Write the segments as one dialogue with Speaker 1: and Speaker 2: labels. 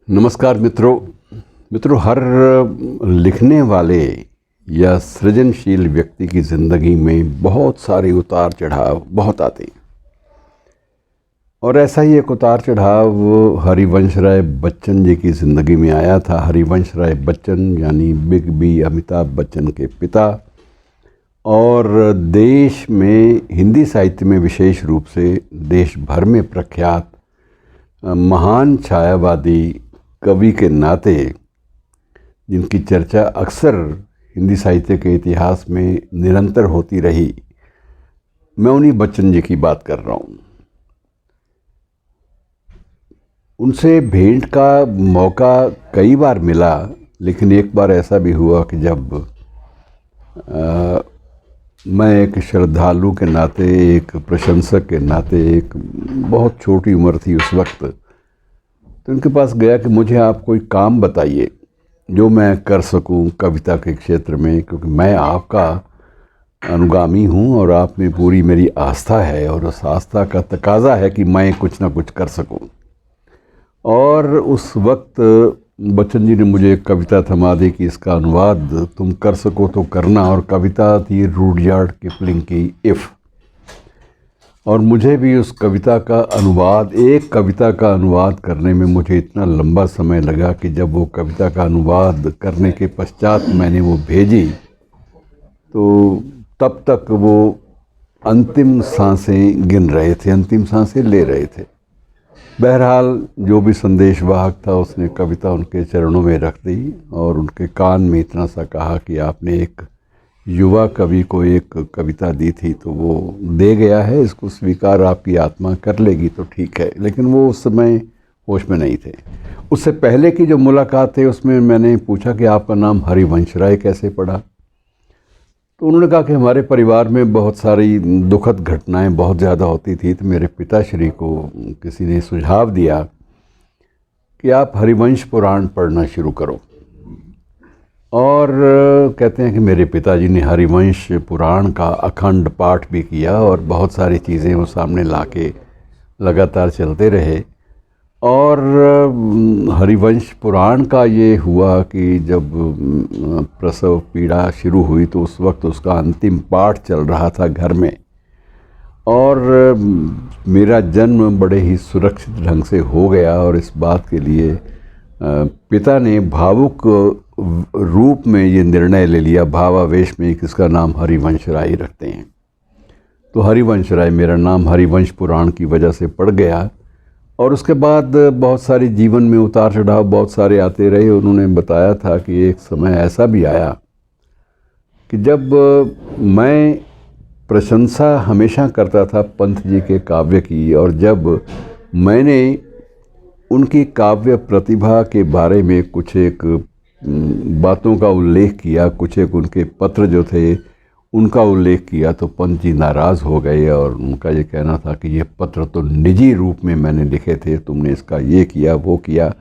Speaker 1: नमस्कार मित्रों, हर लिखने वाले या सृजनशील व्यक्ति की ज़िंदगी में बहुत सारे उतार चढ़ाव बहुत आते हैं। और ऐसा ही एक उतार चढ़ाव हरिवंश राय बच्चन जी की ज़िंदगी में आया था। हरिवंश राय बच्चन यानी बिग बी अमिताभ बच्चन के पिता, और देश में हिंदी साहित्य में विशेष रूप से देश भर में प्रख्यात महान छायावादी कवि के नाते जिनकी चर्चा अक्सर हिंदी साहित्य के इतिहास में निरंतर होती रही, मैं उन्हीं बच्चन जी की बात कर रहा हूँ। उनसे भेंट का मौका कई बार मिला, लेकिन एक बार ऐसा भी हुआ कि जब मैं एक श्रद्धालु के नाते, एक प्रशंसक के नाते, एक बहुत छोटी उम्र थी उस वक्त, तो उनके पास गया कि मुझे आप कोई काम बताइए जो मैं कर सकूं कविता के क्षेत्र में, क्योंकि मैं आपका अनुगामी हूं और आप में पूरी मेरी आस्था है और उस आस्था का तकाजा है कि मैं कुछ ना कुछ कर सकूं। और उस वक्त बच्चन जी ने मुझे एक कविता थमा दी कि इसका अनुवाद तुम कर सको तो करना, और कविता थी रूडयार्ड किपलिंग की इफ़। और मुझे भी उस कविता का अनुवाद, एक कविता का अनुवाद करने में मुझे इतना लंबा समय लगा कि जब वो कविता का अनुवाद करने के पश्चात मैंने वो भेजी, तो तब तक वो अंतिम सांसें गिन रहे थे, अंतिम सांसें ले रहे थे। बहरहाल जो भी संदेशवाहक था उसने कविता उनके चरणों में रख दी और उनके कान में इतना सा कहा कि आपने एक युवा कवि को एक कविता दी थी तो वो दे गया है, इसको स्वीकार आपकी आत्मा कर लेगी तो ठीक है। लेकिन वो उस समय होश में नहीं थे। उससे पहले की जो मुलाकात है उसमें मैंने पूछा कि आपका नाम हरिवंश राय कैसे पड़ा, तो उन्होंने कहा कि हमारे परिवार में बहुत सारी दुखद घटनाएं बहुत ज़्यादा होती थी, तो मेरे पिताश्री को किसी ने सुझाव दिया कि आप हरिवंश पुराण पढ़ना शुरू करो। और कहते हैं कि मेरे पिताजी ने हरिवंश पुराण का अखंड पाठ भी किया और बहुत सारी चीज़ें वो सामने लाके लगातार चलते रहे। और हरिवंश पुराण का ये हुआ कि जब प्रसव पीड़ा शुरू हुई तो उस वक्त उसका अंतिम पाठ चल रहा था घर में, और मेरा जन्म बड़े ही सुरक्षित ढंग से हो गया। और इस बात के लिए पिता ने भावुक रूप में ये निर्णय ले लिया, भावावेश में, कि इसका नाम हरिवंश राय रखते हैं। तो हरिवंश राय मेरा नाम हरिवंश पुराण की वजह से पड़ गया। और उसके बाद बहुत सारे जीवन में उतार चढ़ाव बहुत सारे आते रहे। उन्होंने बताया था कि एक समय ऐसा भी आया कि जब मैं प्रशंसा हमेशा करता था पंत जी के काव्य की, और जब मैंने उनकी काव्य प्रतिभा के बारे में कुछ एक बातों का उल्लेख किया, कुछ एक उनके पत्र जो थे उनका उल्लेख किया, तो पंत जी नाराज़ हो गए। और उनका ये कहना था कि ये पत्र तो निजी रूप में मैंने लिखे थे, तुमने इसका ये किया वो किया।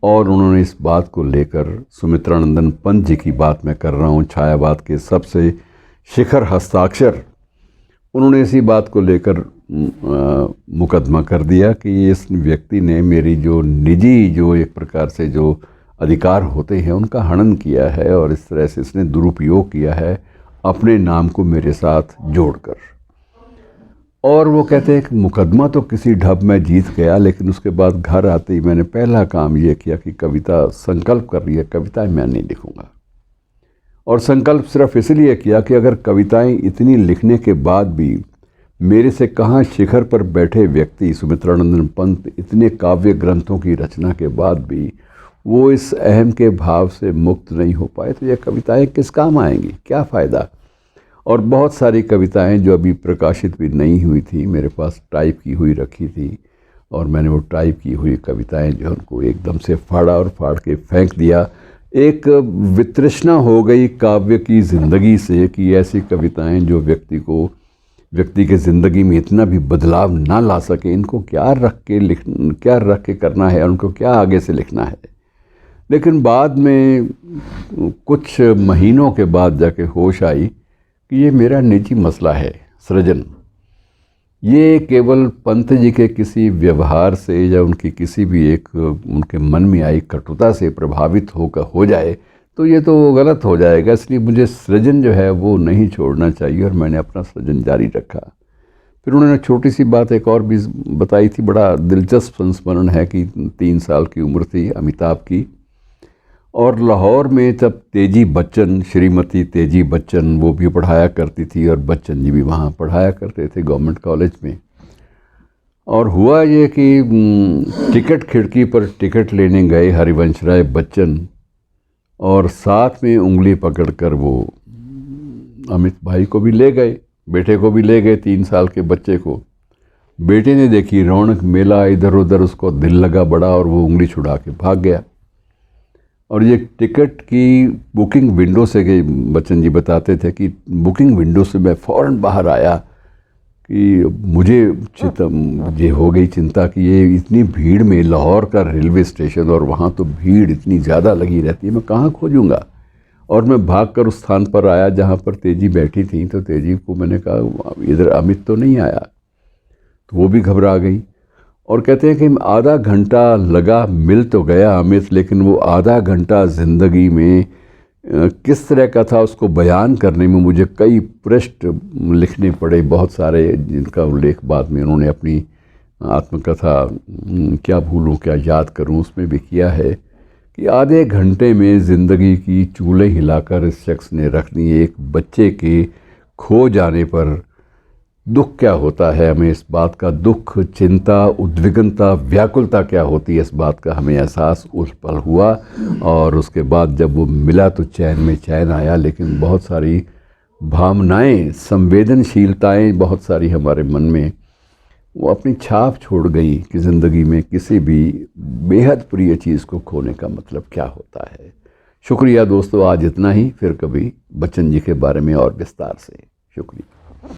Speaker 1: और उन्होंने इस बात को लेकर, सुमित्रानंदन पंत जी की बात मैं कर रहा हूँ, छायावाद के सबसे शिखर हस्ताक्षर, उन्होंने इसी बात को लेकर मुकदमा कर दिया कि इस व्यक्ति ने मेरी जो निजी, जो एक प्रकार से जो अधिकार होते हैं उनका हनन किया है, और इस तरह से इसने दुरुपयोग किया है अपने नाम को मेरे साथ जोड़कर। और वो कहते हैं कि मुकदमा तो किसी ढब में जीत गया, लेकिन उसके बाद घर आते ही मैंने पहला काम ये किया कि कविता संकल्प कर लिया, कविताएं मैं नहीं लिखूँगा। और संकल्प सिर्फ इसलिए किया कि अगर कविताएं इतनी लिखने के बाद भी मेरे से कहाँ शिखर पर बैठे व्यक्ति सुमित्रानंदन पंत इतने काव्य ग्रंथों की रचना के बाद भी वो इस अहम के भाव से मुक्त नहीं हो पाए, तो ये कविताएं किस काम आएंगी, क्या फ़ायदा। और बहुत सारी कविताएं जो अभी प्रकाशित भी नहीं हुई थी मेरे पास टाइप की हुई रखी थी, और मैंने वो टाइप की हुई कविताएं जो उनको एकदम से फाड़ा और फाड़ के फेंक दिया। एक वितृष्णा हो गई काव्य की ज़िंदगी से कि ऐसी कविताएं जो व्यक्ति के ज़िंदगी में इतना भी बदलाव ना ला सके, इनको क्या रख के करना है और उनको क्या आगे से लिखना है। लेकिन बाद में कुछ महीनों के बाद जाके होश आई कि ये मेरा निजी मसला है, सृजन। ये केवल पंत जी के किसी व्यवहार से या उनकी किसी भी एक उनके मन में आई कटुता से प्रभावित होकर हो जाए तो ये तो गलत हो जाएगा। इसलिए मुझे सृजन जो है वो नहीं छोड़ना चाहिए और मैंने अपना सृजन जारी रखा। फिर उन्होंने छोटी सी बात एक और भी बताई थी, बड़ा दिलचस्प संस्मरण है कि 3 साल की उम्र थी अमिताभ की, और लाहौर में तब तेजी बच्चन, श्रीमती तेजी बच्चन वो भी पढ़ाया करती थी और बच्चन जी भी वहाँ पढ़ाया करते थे गवर्नमेंट कॉलेज में। और हुआ ये कि टिकट खिड़की पर टिकट लेने गए हरिवंश राय बच्चन, और साथ में उंगली पकड़कर वो अमित भाई को भी ले गए, बेटे को भी ले गए, 3 साल के बच्चे को। बेटे ने देखी रौनक मेला, इधर उधर उसको दिल लगा बड़ा और वो उंगली छुड़ा के भाग गया। और ये टिकट की बुकिंग विंडो से गई, बच्चन जी बताते थे कि बुकिंग विंडो से मैं फ़ौरन बाहर आया कि मुझे ये हो गई चिंता कि ये इतनी भीड़ में, लाहौर का रेलवे स्टेशन और वहाँ तो भीड़ इतनी ज़्यादा लगी रहती है, मैं कहाँ खोजूँगा। और मैं भागकर उस स्थान पर आया जहाँ पर तेजी बैठी थी, तो तेजी को मैंने कहा इधर अमित तो नहीं आया, तो वो भी घबरा गई। और कहते हैं कि आधा घंटा लगा, मिल तो गया अमित, लेकिन वो आधा घंटा ज़िंदगी में किस तरह का था उसको बयान करने में मुझे कई पृष्ठ लिखने पड़े, बहुत सारे, जिनका उल्लेख बाद में उन्होंने अपनी आत्मकथा क्या भूलूं क्या याद करूं उसमें भी किया है कि आधे घंटे में ज़िंदगी की चूल्हे हिलाकर इस शख्स ने रख दी। एक बच्चे के खो जाने पर दुख क्या होता है, हमें इस बात का दुख, चिंता, उद्विग्नता, व्याकुलता क्या होती है, इस बात का हमें एहसास उस पल हुआ। और उसके बाद जब वो मिला तो चैन में चैन आया, लेकिन बहुत सारी भावनाएं, संवेदनशीलताएं बहुत सारी हमारे मन में वो अपनी छाप छोड़ गई कि ज़िंदगी में किसी भी बेहद प्रिय चीज़ को खोने का मतलब क्या होता है। शुक्रिया दोस्तों, आज इतना ही, फिर कभी बच्चन जी के बारे में और विस्तार से। शुक्रिया।